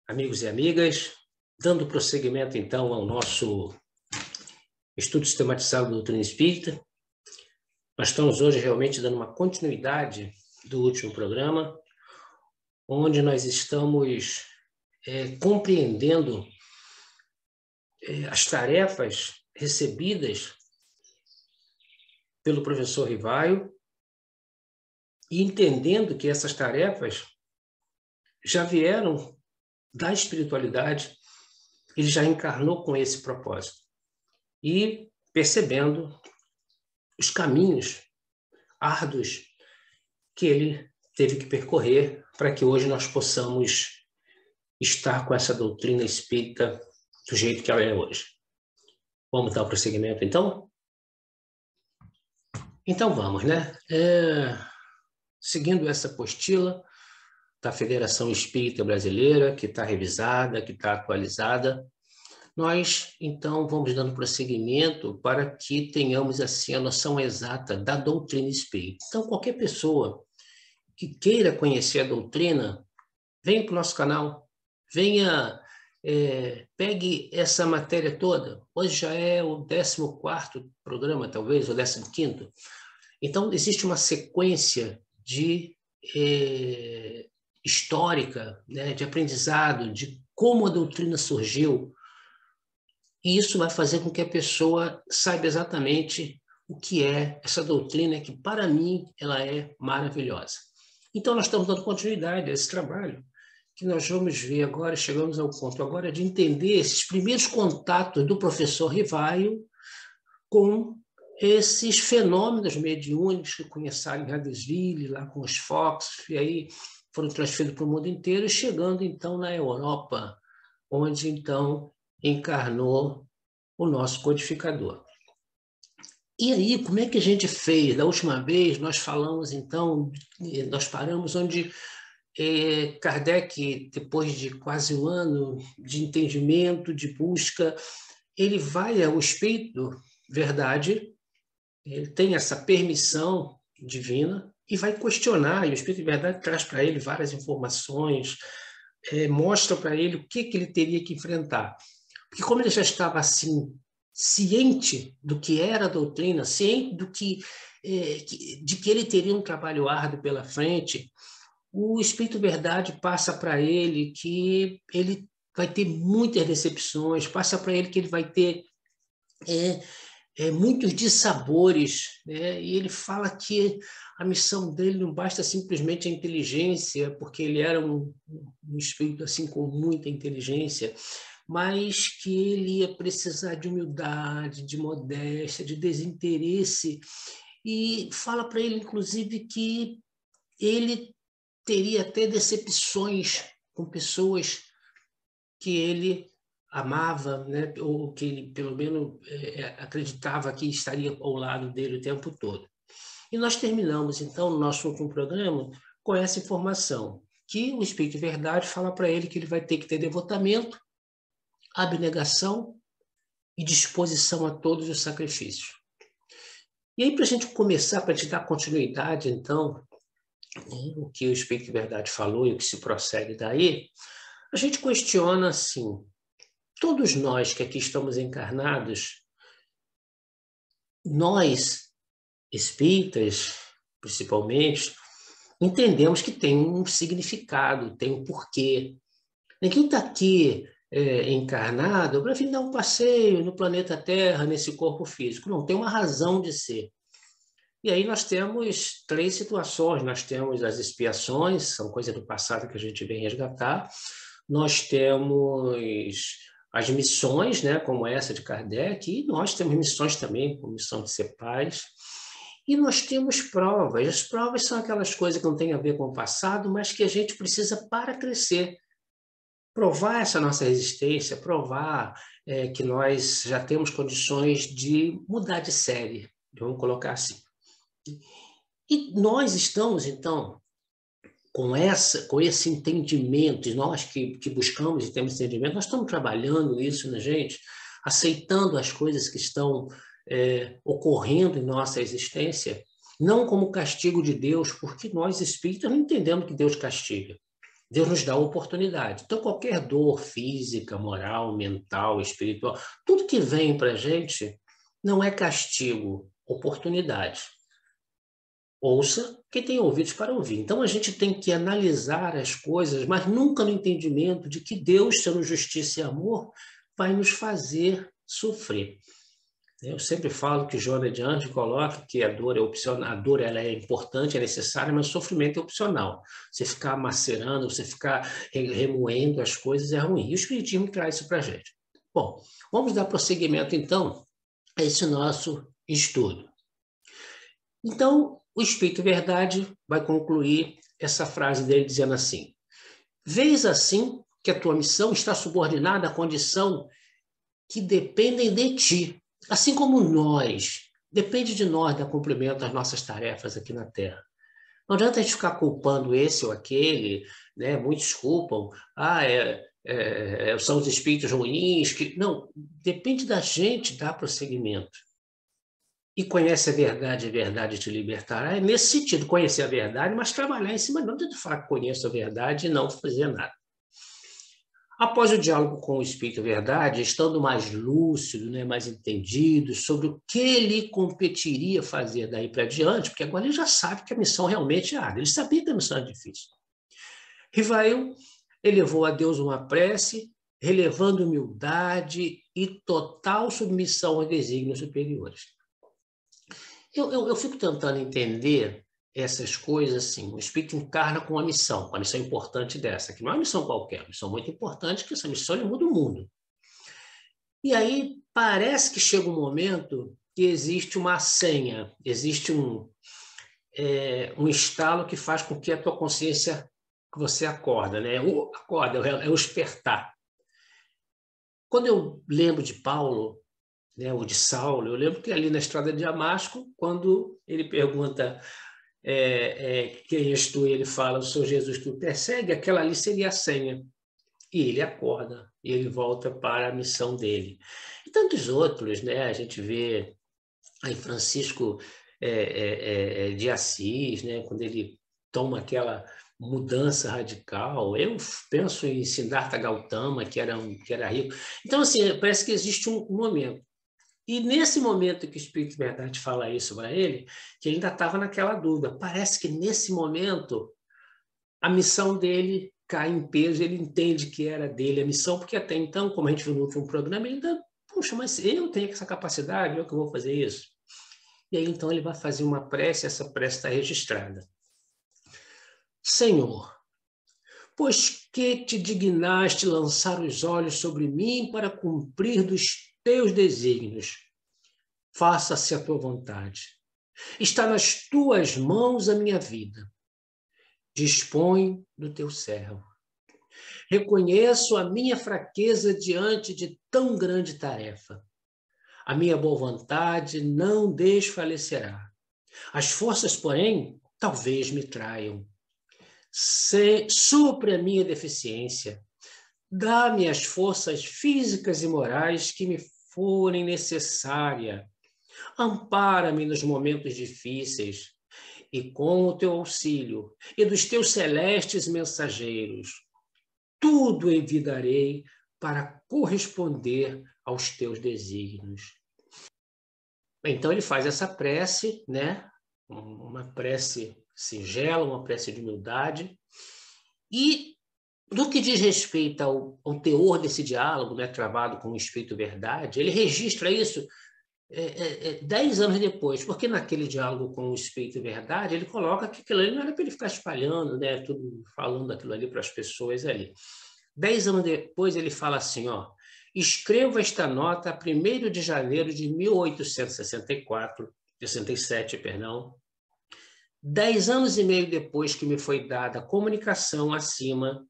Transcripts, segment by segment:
amigos e amigas, dando prosseguimento, então, ao nosso estudo sistematizado da doutrina espírita. Nós estamos hoje realmente dando uma continuidade do último programa, onde nós estamos compreendendo as tarefas recebidas pelo professor Rivaio e entendendo que essas tarefas já vieram da espiritualidade, ele já encarnou com esse propósito. E percebendo os caminhos árduos que ele teve que percorrer para que hoje nós possamos estar com essa doutrina espírita do jeito que ela é hoje. Vamos dar o prosseguimento, então? Então vamos, né? Seguindo essa apostila da Federação Espírita Brasileira, que está revisada, que está atualizada, nós, então, vamos dando prosseguimento para que tenhamos, assim, a noção exata da doutrina espírita. Então, qualquer pessoa que queira conhecer a doutrina, venha para o nosso canal, venha, pegue essa matéria toda. Hoje já é o 14º programa, talvez, ou 15º. Então, existe uma sequência de histórica, né, de aprendizado, de como a doutrina surgiu, e isso vai fazer com que a pessoa saiba exatamente o que é essa doutrina, que para mim ela é maravilhosa. Então nós estamos dando continuidade a esse trabalho, que nós vamos ver agora, chegamos ao ponto agora de entender esses primeiros contatos do professor Rivaio com esses fenômenos mediúnicos que começaram em Huddersfield, lá com os Fox, e aí foram transferidos para o mundo inteiro, chegando então na Europa, onde então encarnou o nosso codificador. E aí, como é que a gente fez? Da última vez, nós falamos, então, nós paramos onde Kardec, depois de quase um ano de entendimento, de busca, ele vai ao Espírito Verdade, ele tem essa permissão divina e vai questionar, e o Espírito Verdade traz para ele várias informações, mostra para ele o que ele teria que enfrentar. Porque como ele já estava assim, ciente do que era a doutrina, ciente de que ele teria um trabalho árduo pela frente, o Espírito Verdade passa para ele que ele vai ter muitas decepções, passa para ele que ele vai ter muitos dissabores, né? E ele fala que a missão dele não basta simplesmente a inteligência, porque ele era um espírito assim com muita inteligência, mas que ele ia precisar de humildade, de modéstia, de desinteresse, e fala para ele, inclusive, que ele teria até decepções com pessoas que ele amava, né? Ou que ele, pelo menos, acreditava que estaria ao lado dele o tempo todo. E nós terminamos, então, o nosso último programa com essa informação, que o Espírito Verdade fala para ele que ele vai ter que ter devotamento, abnegação e disposição a todos os sacrifícios. E aí, para a gente começar, para te dar continuidade, então, o que o Espírito de Verdade falou e o que se prossegue daí, a gente questiona assim, todos nós que aqui estamos encarnados, nós, espíritas, principalmente, entendemos que tem um significado, tem um porquê. Ninguém está aqui encarnado para vir dar um passeio no planeta Terra, nesse corpo físico. Não, tem uma razão de ser. E aí nós temos 3 situações. Nós temos as expiações, são coisas do passado que a gente vem resgatar. Nós temos as missões, né, como essa de Kardec, e nós temos missões também, como missão de ser pais. E nós temos provas. As provas são aquelas coisas que não têm a ver com o passado, mas que a gente precisa para crescer. Provar essa nossa resistência, provar que nós já temos condições de mudar de série, vamos colocar assim. E nós estamos, então, com esse entendimento, e nós que buscamos e temos entendimento, nós estamos trabalhando isso na gente, aceitando as coisas que estão ocorrendo em nossa existência, não como castigo de Deus, porque nós espíritas não entendemos que Deus castiga. Deus nos dá oportunidade. Então, qualquer dor física, moral, mental, espiritual, tudo que vem para a gente não é castigo, oportunidade. Ouça quem tem ouvidos para ouvir. Então, a gente tem que analisar as coisas, mas nunca no entendimento de que Deus, sendo justiça e amor, vai nos fazer sofrer. Eu sempre falo que Joana de Anjos coloca que a dor é opcional, a dor ela é importante, é necessária, mas o sofrimento é opcional. Você ficar macerando, você ficar remoendo as coisas é ruim. E o Espiritismo traz isso para a gente. Bom, vamos dar prosseguimento, então, a esse nosso estudo. Então, o Espírito Verdade vai concluir essa frase dele dizendo assim: vês assim que a tua missão está subordinada à condição que dependem de ti, assim como nós, depende de nós dar cumprimento às nossas tarefas aqui na Terra. Não adianta a gente ficar culpando esse ou aquele, né? Muitos culpam, são os espíritos ruins, que não, depende da gente dar prosseguimento. E conhece a verdade te libertará. É nesse sentido, conhecer a verdade, mas trabalhar em cima, não de fato conheço a verdade e não fazer nada. Após o diálogo com o Espírito Verdade, estando mais lúcido, né, mais entendido sobre o que lhe competiria fazer daí para diante, porque agora ele já sabe que a missão realmente é árdua, ele sabia que a missão é difícil. Rivail elevou a Deus uma prece, relevando humildade e total submissão aos desígnios superiores. Eu fico tentando entender essas coisas assim. O Espírito encarna com uma missão importante dessa, que não é uma missão qualquer, uma missão muito importante, que essa missão muda o mundo. E aí parece que chega um momento que existe uma senha, existe um estalo que faz com que a tua consciência, que você acorda, né? É o despertar. Quando eu lembro de Paulo, né, ou de Saulo, eu lembro que ali na estrada de Damasco, quando ele pergunta quem és tu, ele fala, eu sou Jesus que o persegue, aquela ali seria a senha. E ele acorda, e ele volta para a missão dele. E tantos outros, né? A gente vê aí Francisco de Assis, né? Quando ele toma aquela mudança radical. Eu penso em Siddhartha Gautama, que era rico. Então, assim, parece que existe um momento. E nesse momento que o Espírito de Verdade fala isso para ele, que ele ainda estava naquela dúvida. Parece que nesse momento a missão dele cai em peso, ele entende que era dele a missão, porque até então, como a gente viu no último programa, ele ainda, puxa, mas eu tenho essa capacidade, eu que vou fazer isso. E aí então ele vai fazer uma prece, essa prece está registrada. Senhor, pois que te dignaste lançar os olhos sobre mim para cumprir dos teus desígnios, faça-se a tua vontade. Está nas tuas mãos a minha vida. Dispõe do teu servo. Reconheço a minha fraqueza diante de tão grande tarefa. A minha boa vontade não desfalecerá. As forças, porém, talvez me traiam. Supre a minha deficiência. Dá-me as forças físicas e morais que me forem necessárias. Ampara-me nos momentos difíceis e com o teu auxílio e dos teus celestes mensageiros, tudo envidarei para corresponder aos teus desígnios. Então ele faz essa prece, né? Uma prece singela, uma prece de humildade. E no que diz respeito ao teor desse diálogo, né, travado com o Espírito Verdade, ele registra isso 10 anos depois, porque naquele diálogo com o Espírito Verdade, ele coloca que aquilo ali não era para ele ficar espalhando, né, tudo, falando aquilo ali para as pessoas ali. 10 anos depois, ele fala assim, ó, escrevo esta nota a 1º de janeiro de 1867, perdão, 10 anos e meio depois que me foi dada a comunicação acima,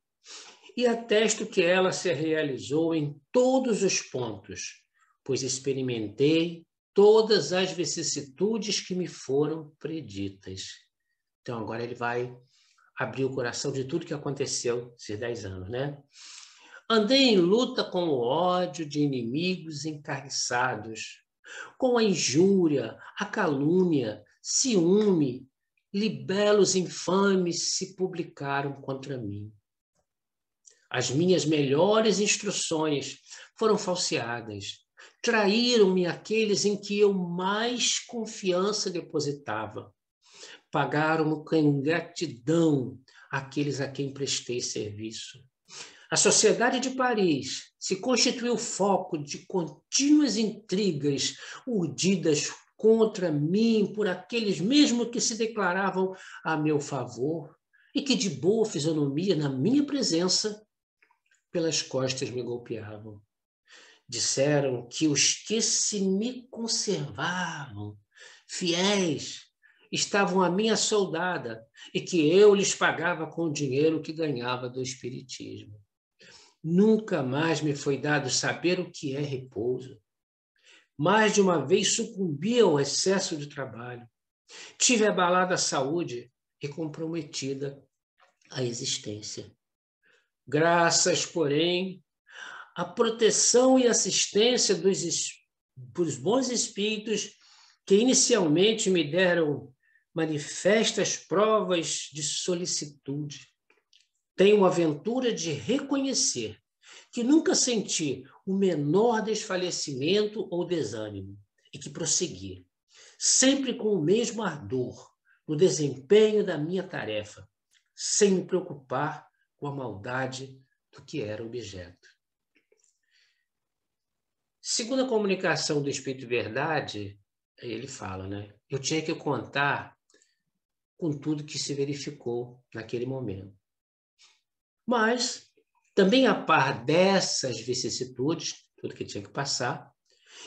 e atesto que ela se realizou em todos os pontos, pois experimentei todas as vicissitudes que me foram preditas. Então, agora ele vai abrir o coração de tudo que aconteceu esses 10 anos, né? Andei em luta com o ódio de inimigos encarniçados, com a injúria, a calúnia, ciúme, libelos infames se publicaram contra mim. As minhas melhores instruções foram falseadas. Traíram-me aqueles em que eu mais confiança depositava. Pagaram-me com ingratidão aqueles a quem prestei serviço. A Sociedade de Paris se constituiu foco de contínuas intrigas urdidas contra mim por aqueles mesmo que se declaravam a meu favor e que de boa fisionomia, na minha presença, pelas costas me golpeavam. Disseram que os que se me conservavam fiéis estavam à minha soldada e que eu lhes pagava com o dinheiro que ganhava do espiritismo. Nunca mais me foi dado saber o que é repouso. Mais de uma vez sucumbi ao excesso de trabalho. Tive abalada a saúde e comprometida a existência. Graças, porém, à proteção e assistência dos bons espíritos que inicialmente me deram manifestas provas de solicitude, tenho a ventura de reconhecer que nunca senti o menor desfalecimento ou desânimo e que prossegui, sempre com o mesmo ardor, no desempenho da minha tarefa, sem me preocupar com a maldade do que era objeto. Segundo a comunicação do Espírito Verdade, ele fala, né? Eu tinha que contar com tudo que se verificou naquele momento. Mas, também a par dessas vicissitudes, tudo que tinha que passar,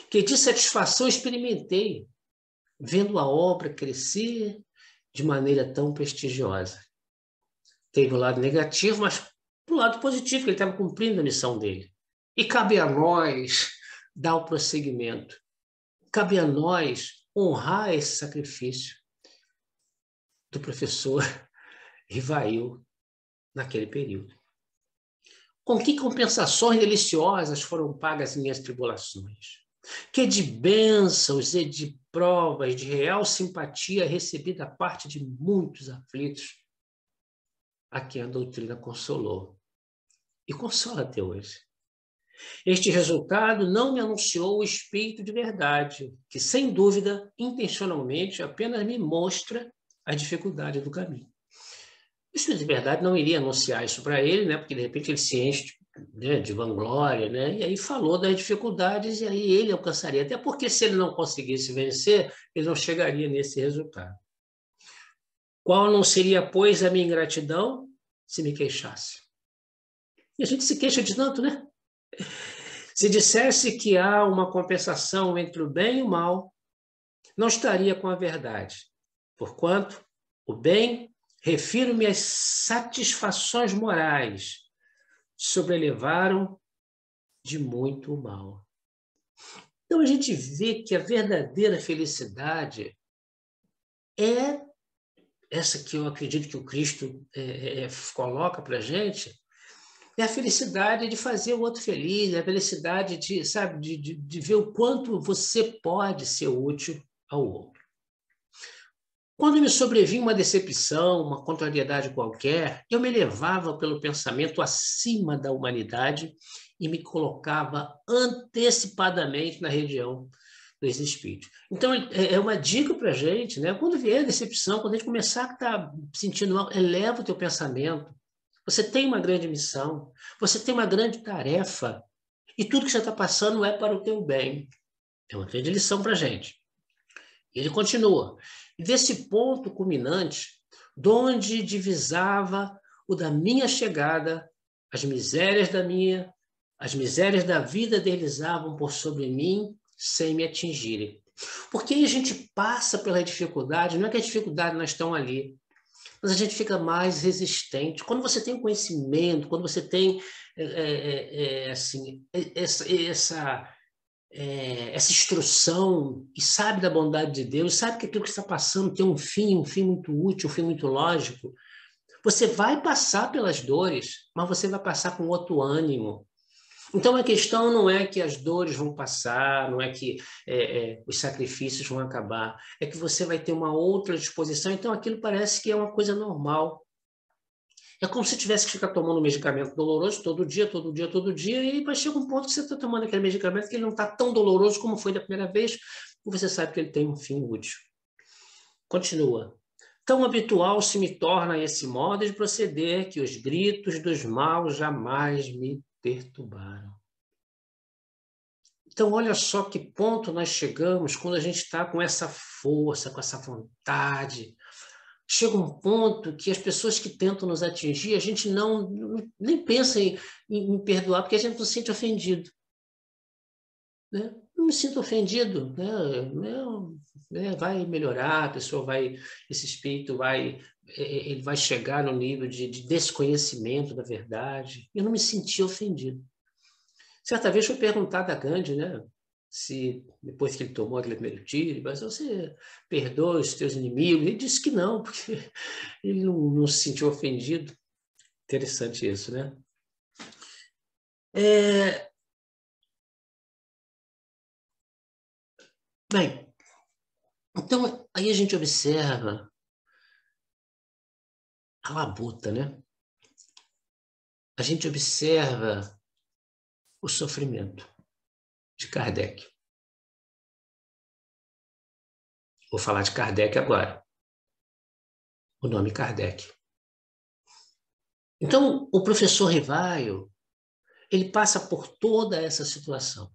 que de satisfação experimentei, vendo a obra crescer de maneira tão prestigiosa. Teve o lado negativo, mas o lado positivo, que ele estava cumprindo a missão dele. E cabe a nós dar o prosseguimento. Cabe a nós honrar esse sacrifício do professor Rivail naquele período. Com que compensações deliciosas foram pagas minhas tribulações? Que de bênçãos e de provas de real simpatia recebi da parte de muitos aflitos a quem a doutrina consolou. E consola até hoje. Este resultado não me anunciou o Espírito de Verdade, que, sem dúvida, intencionalmente, apenas me mostra a dificuldade do caminho. O Espírito de Verdade não iria anunciar isso para ele, né? Porque, de repente, ele se enche, né, de vanglória, né? E aí falou das dificuldades e aí ele alcançaria. Até porque, se ele não conseguisse vencer, ele não chegaria nesse resultado. Qual não seria, pois, a minha ingratidão se me queixasse? E a gente se queixa de tanto, né? Se dissesse que há uma compensação entre o bem e o mal, não estaria com a verdade. Porquanto, o bem, refiro-me às satisfações morais, sobrelevaram de muito o mal. Então, a gente vê que a verdadeira felicidade é essa que eu acredito que o Cristo coloca para a gente, é a felicidade de fazer o outro feliz, é a felicidade de, sabe, de ver o quanto você pode ser útil ao outro. Quando me sobrevinha uma decepção, uma contrariedade qualquer, eu me elevava pelo pensamento acima da humanidade e me colocava antecipadamente na região dos espíritos. Então, é uma dica para a gente, né? Quando vier a decepção, quando a gente começar a estar sentindo mal, eleva o teu pensamento. Você tem uma grande missão, você tem uma grande tarefa, e tudo que você está passando é para o teu bem. É uma grande lição para a gente. E ele continua. E desse ponto culminante, donde divisava o da minha chegada, as misérias da vida deslizavam por sobre mim sem me atingirem. Porque aí a gente passa pela dificuldade, não é que as dificuldades não estão ali, mas a gente fica mais resistente. Quando você tem conhecimento, quando você tem assim, essa instrução e sabe da bondade de Deus, sabe que aquilo que está passando tem um fim muito útil, um fim muito lógico, você vai passar pelas dores, mas você vai passar com outro ânimo. Então, a questão não é que as dores vão passar, não é que os sacrifícios vão acabar, é que você vai ter uma outra disposição. Então, aquilo parece que é uma coisa normal. É como se tivesse que ficar tomando um medicamento doloroso todo dia, todo dia, todo dia, e vai chegar um ponto que você está tomando aquele medicamento que ele não está tão doloroso como foi da primeira vez, e você sabe que ele tem um fim útil. Continua. Tão habitual se me torna esse modo de proceder que os gritos dos maus jamais me perturbaram. Então, olha só que ponto nós chegamos quando a gente está com essa força, com essa vontade. Chega um ponto que as pessoas que tentam nos atingir, a gente nem pensa em perdoar, porque a gente não se sente ofendido. Né? Não me sinto ofendido. Vai melhorar, a pessoa vai, esse espírito ele vai chegar no nível de desconhecimento da verdade. Eu não me senti ofendido. Certa vez foi perguntado a Gandhi, né? Se depois que ele tomou aquele primeiro tiro, mas você perdoa os teus inimigos? Ele disse que não, porque ele não se sentiu ofendido. Interessante isso, né? Bem, então aí a gente observa a labuta, né? A gente observa o sofrimento de Kardec. Vou falar de Kardec agora. O nome Kardec. Então, o professor Rivaio, ele passa por toda essa situação,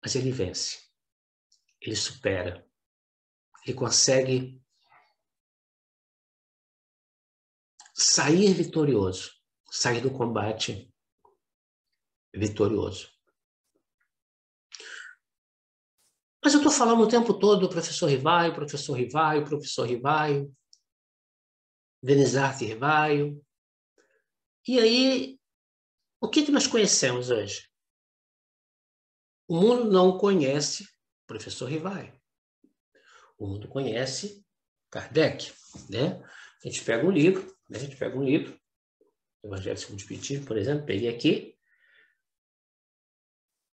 mas ele vence, ele supera, ele consegue sair vitorioso, sair do combate vitorioso. Mas eu estou falando o tempo todo do professor Rivaio, professor Rivaio, professor Rivaio, Denizarte Rivaio. E aí, o que nós conhecemos hoje? O mundo não conhece o professor Rivaio. O mundo conhece Kardec, né? A gente pega um livro, Evangelho segundo o Espiritismo, por exemplo, peguei aqui.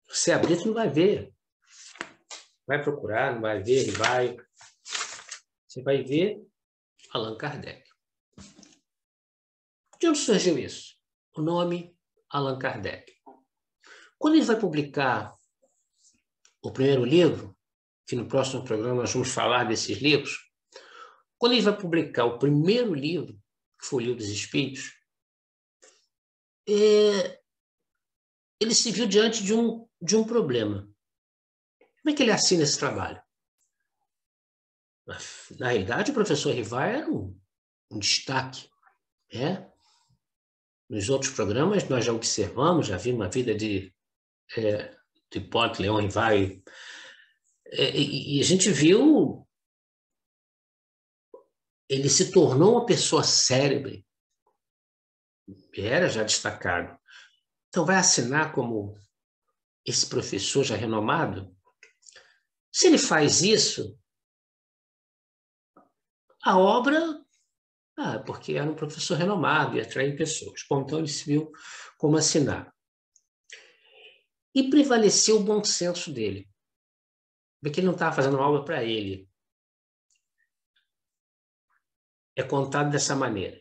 Você abrir, tu não vai ver. Vai procurar, não vai ver, Rivaio. Você vai ver Allan Kardec. De onde surgiu isso? O nome Allan Kardec. Quando ele vai publicar o primeiro livro, que no próximo programa nós vamos falar desses livros, quando ele vai publicar o primeiro livro, que foi o Livro dos Espíritos, ele se viu diante de um problema. Como é que ele assina esse trabalho? Na realidade, o professor Rivaio era um destaque. Né? Nos outros programas, nós já observamos, já vimos a vida de Hipólito Leão Rivaio, e a gente viu, ele se tornou uma pessoa célebre, era já destacado. Então, vai assinar como esse professor já renomado? Se ele faz isso, a obra, porque era um professor renomado e atrair pessoas. Bom, então ele se viu como assinar. E prevaleceu o bom senso dele, porque ele não estava fazendo uma obra para ele. É contado dessa maneira.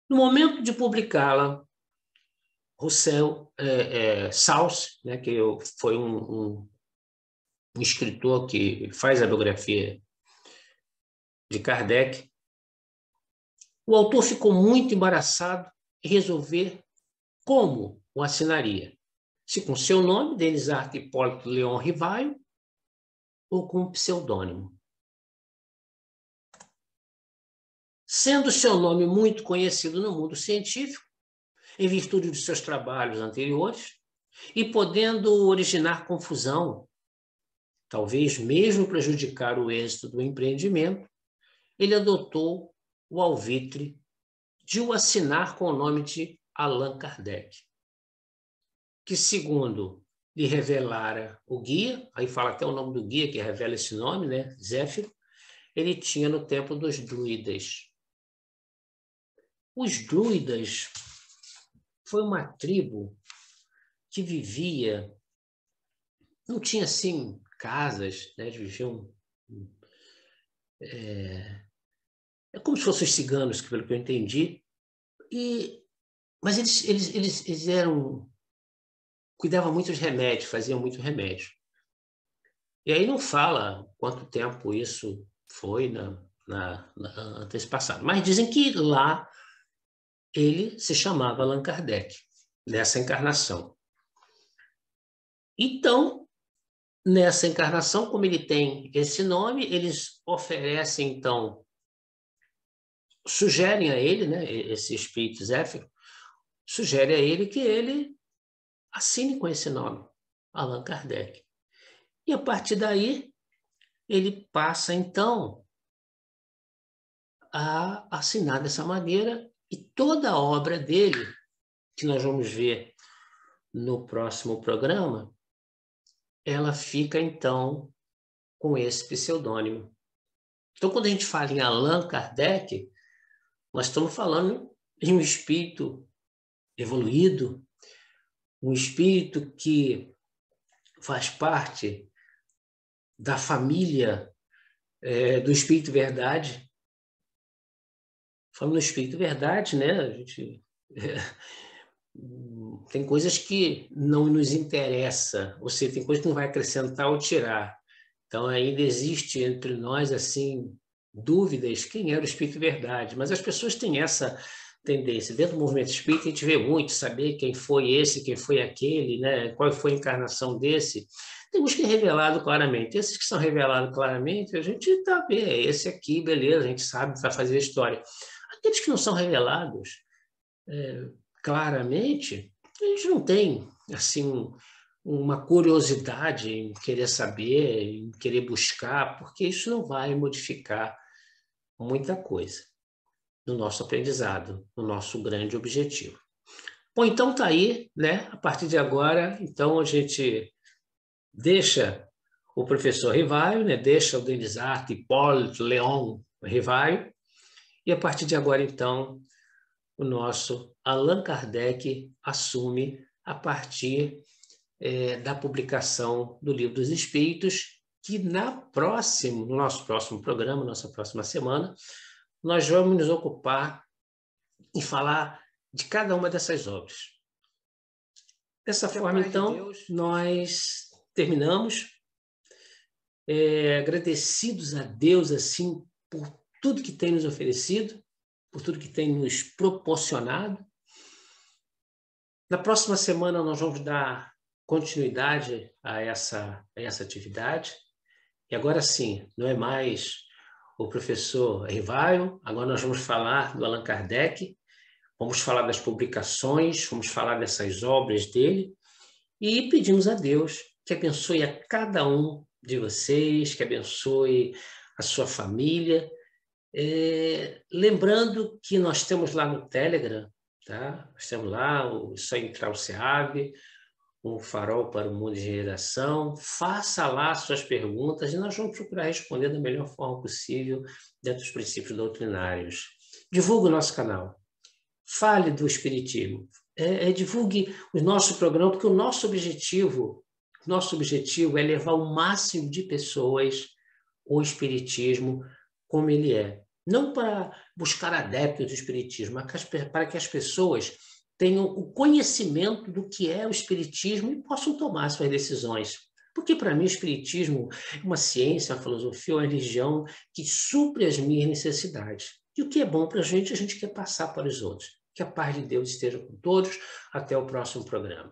No momento de publicá-la, Saus, né, que foi um escritor que faz a biografia de Kardec, o autor ficou muito embaraçado em resolver como o assinaria. Se com seu nome, Denizarte Hipólito Leão Rivaio, ou com um pseudônimo. Sendo seu nome muito conhecido no mundo científico, em virtude de seus trabalhos anteriores, e podendo originar confusão, talvez mesmo prejudicar o êxito do empreendimento, ele adotou o alvitre de o assinar com o nome de Allan Kardec, que, segundo lhe revelara o guia, aí fala até o nome do guia que revela esse nome, né, Zéfiro, ele tinha no tempo dos druidas. Os druidas foi uma tribo que vivia, não tinha assim casas, né? Eles viviam é como se fossem os ciganos, que pelo que eu entendi, Mas eles cuidavam muito dos remédios, faziam muito remédio. E aí não fala quanto tempo isso foi antes passado. Mas dizem que lá ele se chamava Allan Kardec, nessa encarnação. Então, nessa encarnação, como ele tem esse nome, eles oferecem, então, sugerem a ele, né, esse espírito Zéfiro, sugere a ele que ele assine com esse nome, Allan Kardec. E a partir daí, ele passa, então, a assinar dessa maneira, e toda a obra dele, que nós vamos ver no próximo programa, ela fica, então, com esse pseudônimo. Então, quando a gente fala em Allan Kardec, nós estamos falando em um espírito evoluído, um espírito que faz parte da família do Espírito Verdade. Falando no Espírito Verdade, né? A gente tem coisas que não nos interessa, ou seja, tem coisas que não vai acrescentar ou tirar. Então, ainda existe entre nós, assim, dúvidas quem era o Espírito Verdade, mas as pessoas têm essa tendência. Dentro do movimento espírita, a gente vê muito saber quem foi esse, quem foi aquele, né? Qual foi a encarnação desse. Tem uns que é revelado claramente. Esses que são revelados claramente, a gente tá vendo, esse aqui, beleza, a gente sabe, vai fazer a história. Aqueles que não são revelados claramente, a gente não tem, assim, uma curiosidade em querer saber, em querer buscar, porque isso não vai modificar muita coisa no nosso aprendizado, no nosso grande objetivo. Bom, então tá aí, né? A partir de agora, então a gente deixa o professor Rivaio, né? Deixa o Denisart Hipólito Leon Rivaio, e a partir de agora, então, o nosso Allan Kardec assume a partir da publicação do Livro dos Espíritos, que no nosso próximo programa, nossa próxima semana, nós vamos nos ocupar em falar de cada uma dessas obras. Dessa forma, então, nós terminamos, agradecidos a Deus, assim, por tudo que tem nos oferecido, por tudo que tem nos proporcionado. Na próxima semana, nós vamos dar continuidade a essa atividade. E agora sim, não é mais o professor Rivaio, agora nós vamos falar do Allan Kardec, vamos falar das publicações, vamos falar dessas obras dele, e pedimos a Deus que abençoe a cada um de vocês, que abençoe a sua família. Lembrando que nós temos lá no Telegram, tá? Nós temos lá o Só Entrar o SEAB, um farol para o mundo de geração. Faça lá suas perguntas e nós vamos procurar responder da melhor forma possível dentro dos princípios doutrinários. Divulgue o nosso canal. Fale do Espiritismo. Divulgue o nosso programa, porque o nosso objetivo é levar o máximo de pessoas ao Espiritismo como ele é. Não para buscar adeptos do Espiritismo, mas para que as pessoas tenham o conhecimento do que é o Espiritismo e possam tomar suas decisões. Porque, para mim, o Espiritismo é uma ciência, uma filosofia, uma religião que supre as minhas necessidades. E o que é bom para a gente quer passar para os outros. Que a paz de Deus esteja com todos. Até o próximo programa.